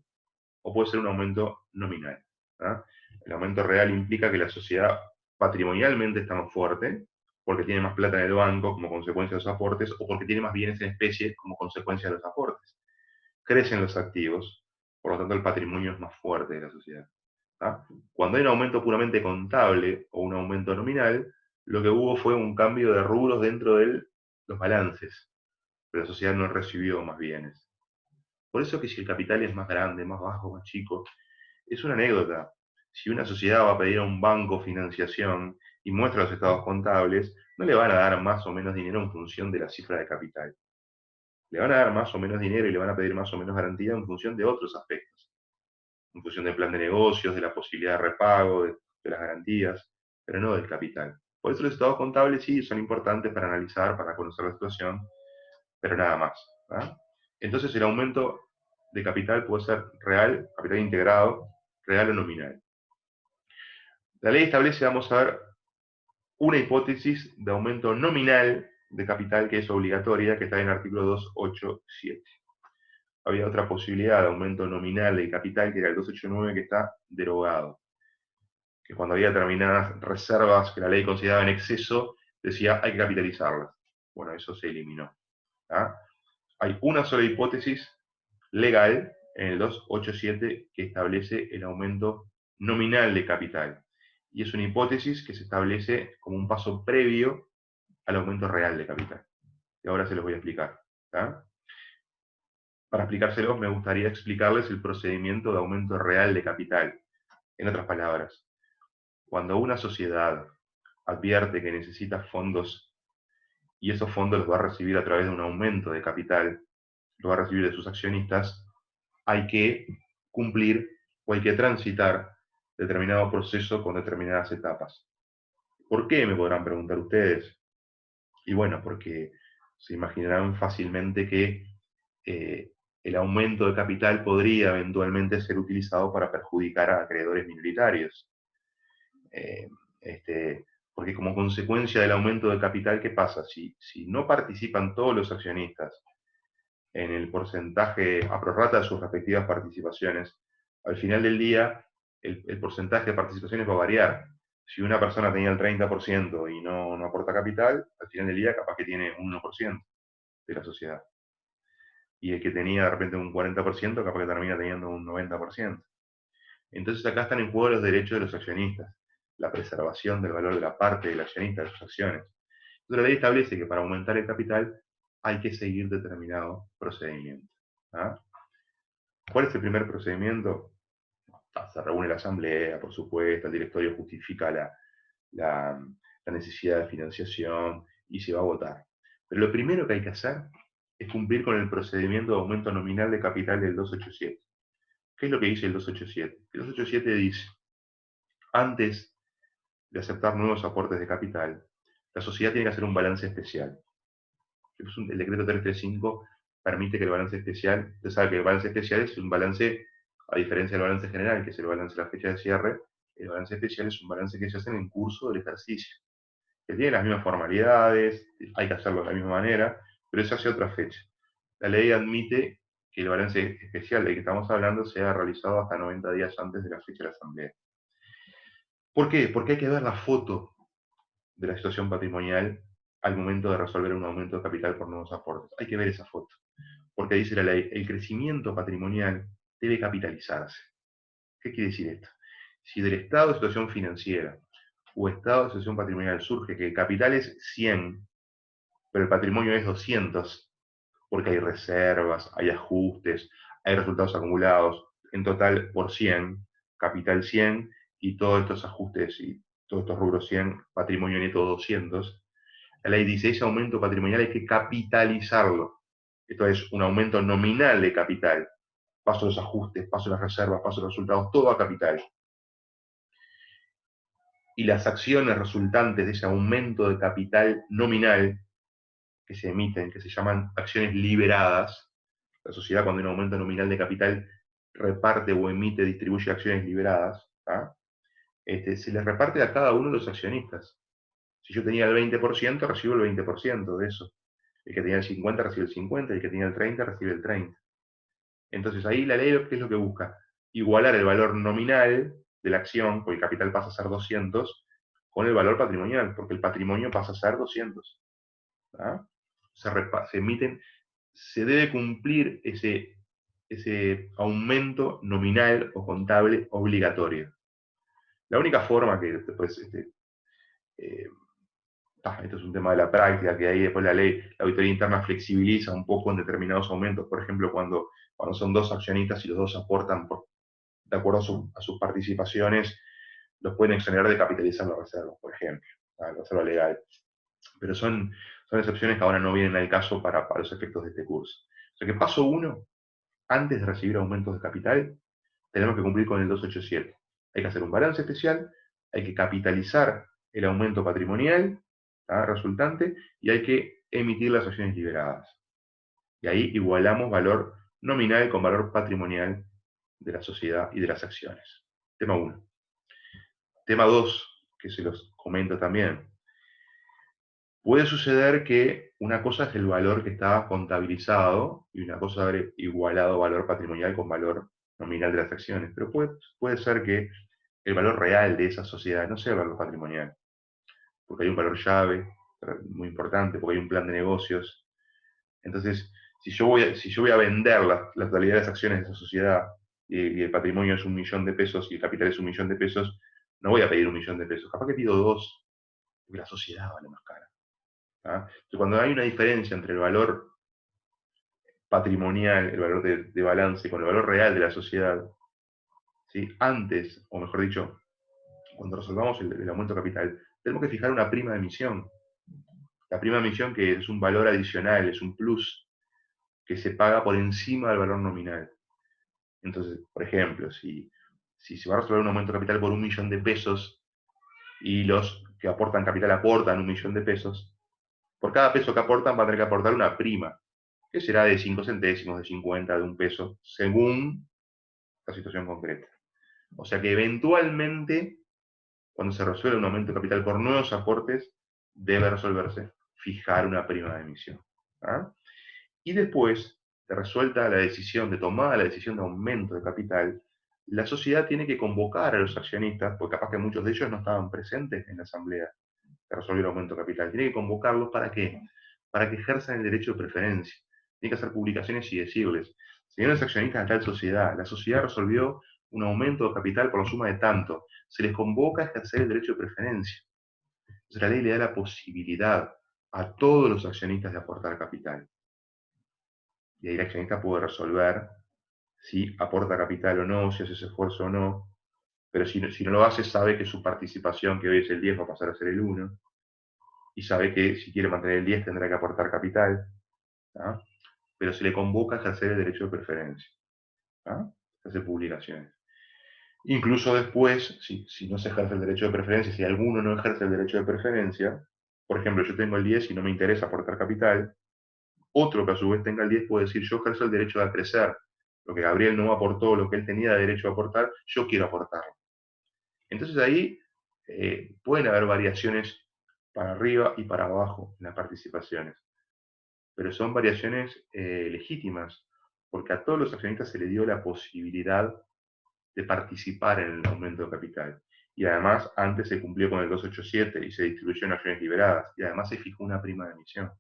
o puede ser un aumento nominal. ¿Ah? El aumento real implica que la sociedad patrimonialmente está más fuerte, porque tiene más plata en el banco como consecuencia de los aportes, o porque tiene más bienes en especie como consecuencia de los aportes. Crecen los activos, por lo tanto el patrimonio es más fuerte de la sociedad. ¿Ah? Cuando hay un aumento puramente contable o un aumento nominal, lo que hubo fue un cambio de rubros dentro de los balances, pero la sociedad no recibió más bienes. Por eso que si el capital es más grande, más bajo, más chico, es una anécdota. Si una sociedad va a pedir a un banco financiación y muestra los estados contables, no le van a dar más o menos dinero en función de la cifra de capital. Le van a dar más o menos dinero y le van a pedir más o menos garantía en función de otros aspectos, en función del plan de negocios, de la posibilidad de repago, de las garantías, pero no del capital. Por eso los estados contables sí son importantes para analizar, para conocer la situación, pero nada más. ¿Ah? Entonces el aumento de capital puede ser real, capital integrado, real o nominal. La ley establece, vamos a ver, una hipótesis de aumento nominal de capital que es obligatoria, que está en el artículo 287. Había otra posibilidad de aumento nominal de capital, que era el 289, que está derogado. Que cuando había determinadas reservas que la ley consideraba en exceso, decía hay que capitalizarlas. Bueno, eso se eliminó. ¿Ah? Hay una sola hipótesis legal en el 287 que establece el aumento nominal de capital. Y es una hipótesis que se establece como un paso previo al aumento real de capital. Y ahora se los voy a explicar. ¿Ah? Para explicárselos, me gustaría explicarles el procedimiento de aumento real de capital. En otras palabras, cuando una sociedad advierte que necesita fondos y esos fondos los va a recibir a través de un aumento de capital, lo va a recibir de sus accionistas, hay que cumplir o hay que transitar determinado proceso con determinadas etapas. ¿Por qué? Me podrán preguntar ustedes. Y bueno, porque se imaginarán fácilmente que el aumento de capital podría eventualmente ser utilizado para perjudicar a acreedores minoritarios. Eh, este, porque como consecuencia del aumento de capital, ¿qué pasa? Si no participan todos los accionistas en el porcentaje a prorrata de sus respectivas participaciones, al final del día el porcentaje de participaciones va a variar. Si una persona tenía el 30% y no aporta capital, al final del día capaz que tiene un 1% de la sociedad. Y el que tenía de repente un 40%, capaz que termina teniendo un 90%. Entonces acá están en juego los derechos de los accionistas, la preservación del valor de la parte del accionista de sus acciones. Entonces la ley establece que para aumentar el capital hay que seguir determinado procedimiento. ¿Ah? ¿Cuál es el primer procedimiento? Se reúne la asamblea, por supuesto, el directorio justifica la necesidad de financiación y se va a votar. Pero lo primero que hay que hacer es cumplir con el procedimiento de aumento nominal de capital del 287. ¿Qué es lo que dice el 287? El 287 dice, antes de aceptar nuevos aportes de capital, la sociedad tiene que hacer un balance especial. El decreto 335 permite que el balance especial, usted sabe que el balance especial es un balance, a diferencia del balance general, que es el balance de la fecha de cierre, el balance especial es un balance que se hace en el curso del ejercicio, que tiene las mismas formalidades, hay que hacerlo de la misma manera, pero se hace otra fecha. La ley admite que el balance especial del que estamos hablando sea realizado hasta 90 días antes de la fecha de la asamblea. ¿Por qué? Porque hay que ver la foto de la situación patrimonial al momento de resolver un aumento de capital por nuevos aportes. Hay que ver esa foto. Porque dice la ley, el crecimiento patrimonial debe capitalizarse. ¿Qué quiere decir esto? Si del estado de situación financiera o estado de situación patrimonial surge que el capital es 100, pero el patrimonio es 200, porque hay reservas, hay ajustes, hay resultados acumulados, en total por 100, capital 100, y todos estos ajustes y todos estos rubros 100, patrimonio neto 200, la ley dice, ese aumento patrimonial hay que capitalizarlo. Esto es un aumento nominal de capital. Paso los ajustes, paso las reservas, paso los resultados, todo a capital. Y las acciones resultantes de ese aumento de capital nominal que se emiten, que se llaman acciones liberadas, la sociedad cuando hay un aumento nominal de capital reparte o emite, distribuye acciones liberadas, se les reparte a cada uno de los accionistas. Si yo tenía el 20%, recibo el 20% de eso. El que tenía el 50% recibe el 50%, el que tenía el 30% recibe el 30%. Entonces ahí la ley, ¿qué es lo que busca? Igualar el valor nominal de la acción, porque el capital pasa a ser 200, con el valor patrimonial, porque el patrimonio pasa a ser 200. ¿Ah? Se emiten, se debe cumplir ese aumento nominal o contable obligatorio. La única forma que después, esto es un tema de la práctica, que ahí después la ley, la auditoría interna flexibiliza un poco en determinados aumentos, por ejemplo, cuando son dos accionistas y los dos aportan de acuerdo a sus participaciones, los pueden exonerar de capitalizar la reserva, por ejemplo, la reserva legal. Pero son excepciones que ahora no vienen al caso para los efectos de este curso. O sea que paso 1, antes de recibir aumentos de capital, tenemos que cumplir con el 287. Hay que hacer un balance especial, hay que capitalizar el aumento patrimonial resultante y hay que emitir las acciones liberadas. Y ahí igualamos valor nominal con valor patrimonial de la sociedad y de las acciones. Tema 1. Tema 2, que se los comento también. Puede suceder que una cosa es el valor que está contabilizado y una cosa es haber igualado valor patrimonial con valor nominal de las acciones, pero puede ser que el valor real de esa sociedad no sea el valor patrimonial, porque hay un valor llave muy importante, porque hay un plan de negocios. Entonces, si yo voy a vender la totalidad de las acciones de esa sociedad y el patrimonio es 1.000.000 de pesos y el capital es 1.000.000 de pesos, no voy a pedir 1.000.000 de pesos, capaz que pido 2, porque la sociedad vale más cara. Entonces, cuando hay una diferencia entre el valor patrimonial, el valor de balance, con el valor real de la sociedad, ¿sí? Antes, o mejor dicho, cuando resolvamos el aumento de capital, tenemos que fijar una prima de emisión. La prima de emisión que es un valor adicional, es un plus, que se paga por encima del valor nominal. Entonces, por ejemplo, si se va a resolver un aumento de capital por 1.000.000 de pesos y los que aportan capital aportan 1.000.000 de pesos, por cada peso que aportan va a tener que aportar una prima, que será de 5 centésimos, de 50, de 1 peso, según la situación concreta. O sea que eventualmente, cuando se resuelve un aumento de capital por nuevos aportes, debe resolverse fijar una prima de emisión. ¿Ah? Y después de resuelta la decisión, de tomada la decisión de aumento de capital, la sociedad tiene que convocar a los accionistas, porque capaz que muchos de ellos no estaban presentes en la asamblea que resolvió el aumento de capital. Tiene que convocarlos ¿para qué? Para que ejerzan el derecho de preferencia. Tiene que hacer publicaciones y decirles, señores accionistas de tal sociedad, la sociedad resolvió un aumento de capital por la suma de tanto. Se les convoca a ejercer el derecho de preferencia. Entonces la ley le da la posibilidad a todos los accionistas de aportar capital. Y ahí el accionista puede resolver si aporta capital o no, si hace ese esfuerzo o no. Pero si no lo hace, sabe que su participación, que hoy es el 10, va a pasar a ser el 1. Y sabe que si quiere mantener el 10 tendrá que aportar capital. ¿Ah? Pero se le convoca a ejercer el derecho de preferencia. ¿Ah? Hace publicaciones. Incluso después, si no se ejerce el derecho de preferencia, si alguno no ejerce el derecho de preferencia, por ejemplo, yo tengo el 10 y no me interesa aportar capital, otro que a su vez tenga el 10 puede decir, yo ejerzo el derecho de crecer. Lo que Gabriel no aportó, lo que él tenía derecho a aportar, yo quiero aportarlo. Entonces ahí pueden haber variaciones para arriba y para abajo en las participaciones, pero son variaciones legítimas, porque a todos los accionistas se les dio la posibilidad de participar en el aumento de capital. Y además, antes se cumplió con el 287 y se distribuyó en acciones liberadas, y además se fijó una prima de emisión.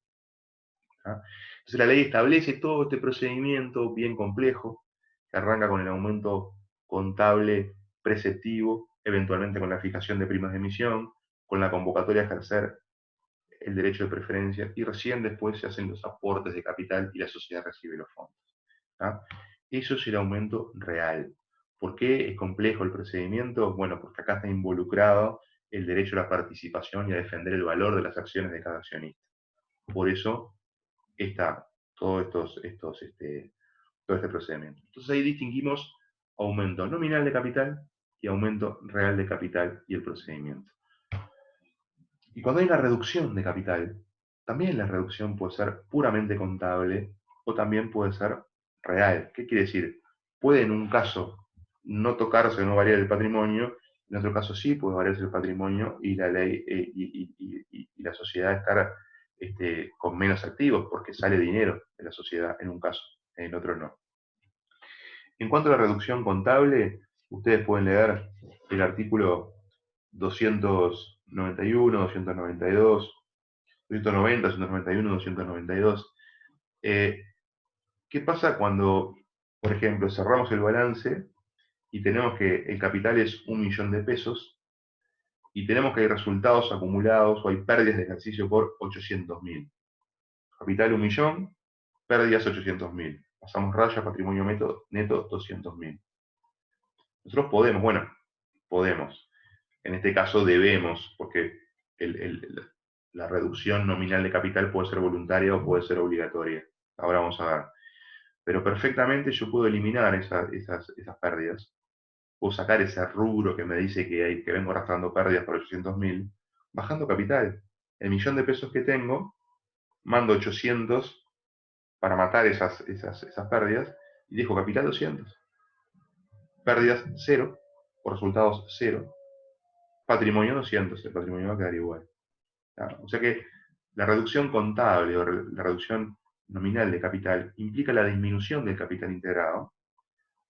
¿Ah? Entonces la ley establece todo este procedimiento bien complejo, que arranca con el aumento contable preceptivo, eventualmente con la fijación de primas de emisión, con la convocatoria a ejercer el derecho de preferencia, y recién después se hacen los aportes de capital y la sociedad recibe los fondos. ¿Ah? Eso es el aumento real. ¿Por qué es complejo el procedimiento? Bueno, porque acá está involucrado el derecho a la participación y a defender el valor de las acciones de cada accionista. Por eso está todo este procedimiento. Entonces ahí distinguimos aumento nominal de capital y aumento real de capital y el procedimiento. Y cuando hay una reducción de capital, también la reducción puede ser puramente contable o también puede ser real. ¿Qué quiere decir? Puede en un caso no tocarse, no variar el patrimonio, en otro caso sí puede variarse el patrimonio y la ley y la sociedad estar con menos activos porque sale dinero de la sociedad en un caso, en otro no. En cuanto a la reducción contable, ustedes pueden leer el artículo 291, 292, 290, 291, 292. ¿Qué pasa cuando, por ejemplo, cerramos el balance y tenemos que el capital es 1.000.000 de pesos y tenemos que hay resultados acumulados o hay pérdidas de ejercicio por 800.000? Capital 1.000.000, pérdidas 800.000. Pasamos raya, patrimonio neto 200.000. Nosotros podemos. En este caso debemos, porque la reducción nominal de capital puede ser voluntaria o puede ser obligatoria. Ahora vamos a ver. Pero perfectamente yo puedo eliminar esas pérdidas. Puedo sacar ese rubro que me dice que vengo arrastrando pérdidas por 800.000, bajando capital. El 1.000.000 de pesos que tengo, mando 800 para matar esas pérdidas y dejo capital 200. Pérdidas 0, por resultados 0. Patrimonio 200, el patrimonio va a quedar igual. O sea que la reducción contable o la reducción nominal de capital implica la disminución del capital integrado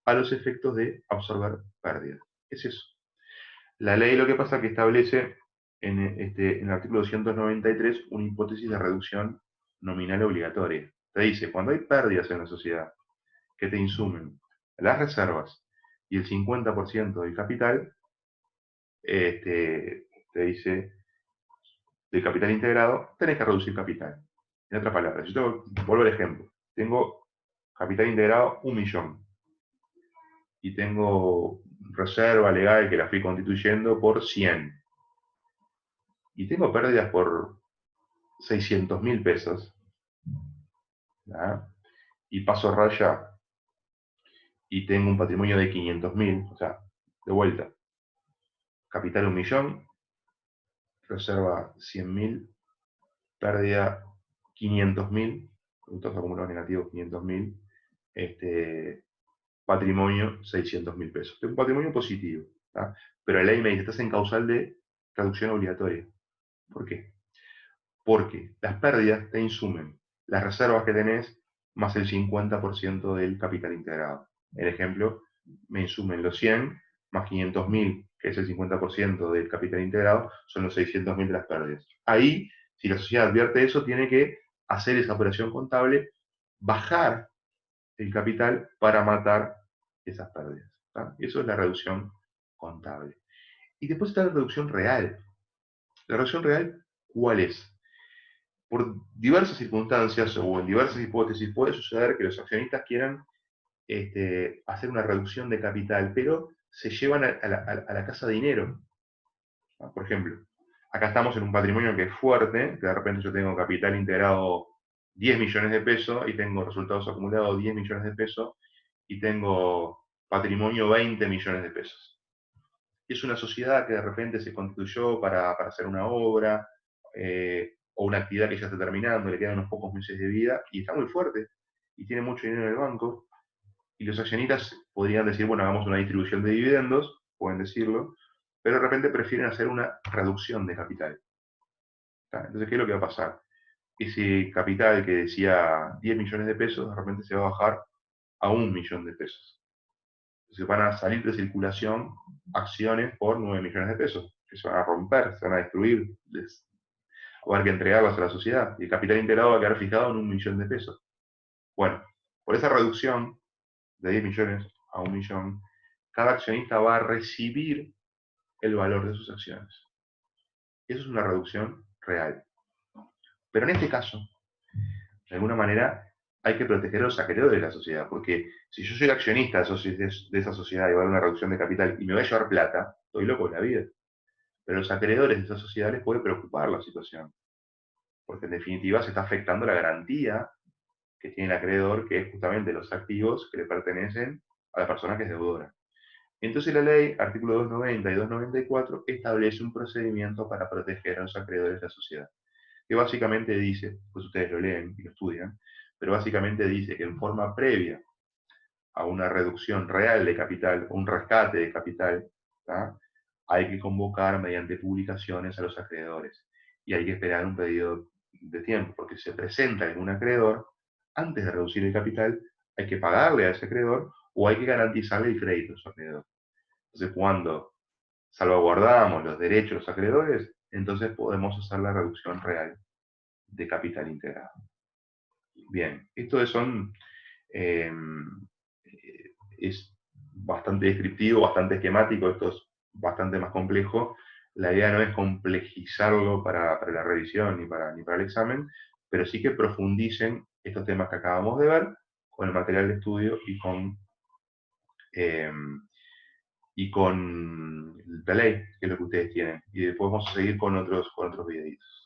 a los efectos de absorber pérdidas. Es eso. La ley lo que pasa es que establece en el artículo 293 una hipótesis de reducción nominal obligatoria. Te dice, cuando hay pérdidas en la sociedad que te insumen las reservas y el 50% del capital, te dice, del capital integrado, tenés que reducir capital. En otras palabras, vuelvo al ejemplo, tengo capital integrado 1.000.000 y tengo reserva legal que la fui constituyendo por 100 y tengo pérdidas por 600.000 pesos, ¿ya? Y paso raya y tengo un patrimonio de 500.000, o sea, de vuelta, capital 1.000.000, reserva 100.000, pérdida 500.000, resultados acumulados negativos 500.000, patrimonio 600.000 pesos. Tengo un patrimonio positivo, ¿tá? Pero la ley me dice, estás en causal de reducción obligatoria. ¿Por qué? Porque las pérdidas te insumen las reservas que tenés más el 50% del capital integrado. El ejemplo, me insumen los 100 más 500.000, que es el 50% del capital integrado, son los 600.000 de las pérdidas. Ahí, si la sociedad advierte eso, tiene que hacer esa operación contable, bajar el capital para matar esas pérdidas. ¿Tá? Eso es la reducción contable. Y después está la reducción real. La reducción real, ¿cuál es? Por diversas circunstancias o en diversas hipótesis puede suceder que los accionistas quieran hacer una reducción de capital, pero se llevan a la casa de dinero. Por ejemplo, acá estamos en un patrimonio que es fuerte, que de repente yo tengo capital integrado 10 millones de pesos y tengo resultados acumulados 10 millones de pesos y tengo patrimonio 20 millones de pesos. Es una sociedad que de repente se constituyó para hacer una obra o una actividad que ya está terminando, le quedan unos pocos meses de vida y está muy fuerte y tiene mucho dinero en el banco. Y los accionistas podrían decir, bueno, hagamos una distribución de dividendos, pueden decirlo, pero de repente prefieren hacer una reducción de capital. Entonces, ¿qué es lo que va a pasar? Ese capital que decía 10 millones de pesos, de repente se va a bajar a 1 millón de pesos. Entonces van a salir de circulación acciones por 9 millones de pesos, que se van a romper, se van a destruir, va a haber que entregarlas a la sociedad, y el capital integrado va a quedar fijado en 1 millón de pesos. Bueno, por esa reducción de 10 millones a 1 millón, cada accionista va a recibir el valor de sus acciones. Eso es una reducción real. Pero en este caso, de alguna manera, hay que proteger a los acreedores de la sociedad, porque si yo soy accionista de esa sociedad y va a haber una reducción de capital y me va a llevar plata, estoy loco en la vida. Pero los acreedores de esa sociedad les puede preocupar la situación, porque en definitiva se está afectando la garantía que tiene el acreedor, que es justamente los activos que le pertenecen a la persona que es deudora. Entonces la ley, artículo 290 y 294, establece un procedimiento para proteger a los acreedores de la sociedad, que básicamente dice, pues ustedes lo leen y lo estudian, pero básicamente dice que en forma previa a una reducción real de capital, un rescate de capital, ¿tá? Hay que convocar mediante publicaciones a los acreedores y hay que esperar un periodo de tiempo, porque si se presenta algún acreedor, antes de reducir el capital, hay que pagarle a ese acreedor o hay que garantizarle el crédito a su acreedor. Entonces, cuando salvaguardamos los derechos de los acreedores, entonces podemos hacer la reducción real de capital integrado. Bien, esto eh, es bastante descriptivo, bastante esquemático, esto es bastante más complejo. La idea no es complejizarlo para la revisión ni para el examen, pero sí que profundicen estos temas que acabamos de ver con el material de estudio eh, y con la ley, que es lo que ustedes tienen. Y después vamos a seguir con otros videitos.